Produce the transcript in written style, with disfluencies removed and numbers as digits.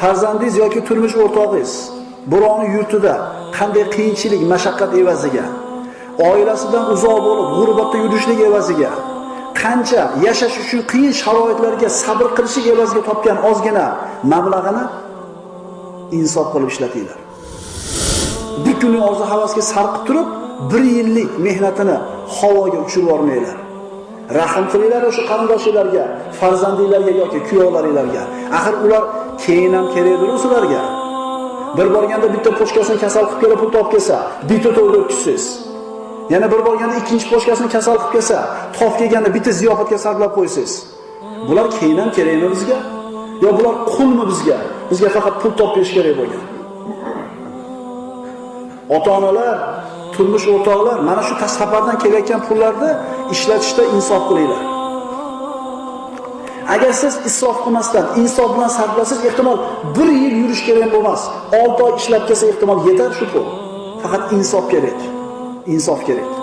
farzandingiz yoki turmush o'rtog'ingiz birovning yurtida qanday qiyinchilik, mashaqqat evaziga, oilasidan uzoq bo'lib g'urbatda yurishlik evaziga, qancha yashash uchun qiyin sharoitlarga sabr qilishlik evaziga topgan ozgina mablag'ini insof qilib ishlatinglar. Bir kunning orzu havasga sarqib turib, 1 yillik mehnatini havoga uchirib yormaylar. Rahim qilinglar o'sha qarindoshlarga, farzandinglarga yoki kuyovlaringlarga. Axir ular keyin ham kerakdir ularga. Bir borganda bitta pochkasini kasal qilib kelib pul topib kelsa, bitta to'yda o'tkazsiz. Yana bir borganda ikkinchi pochkasini kasal qilib kelsa, tof kelganda bitta ziyofatga sarflab qo'ysiz. Bular keyin ham kerakmi bizga? Yo bular qulmi bizga? Bizga faqat pul topib berish kerak bo'lgan. Ota-onalar, turmush o'rtoqlar, mana shu safardan kelayotgan pullarni ishlatishda insof qilinglar. Agar siz isrof qilmasdan, insof bilan sarflasangiz, ehtimol 1 yil yurish kerak bo'lmas. 6 oy ishlab kelsa ehtimol yetar shu pul. Faqat insof kerak. Insof kerak.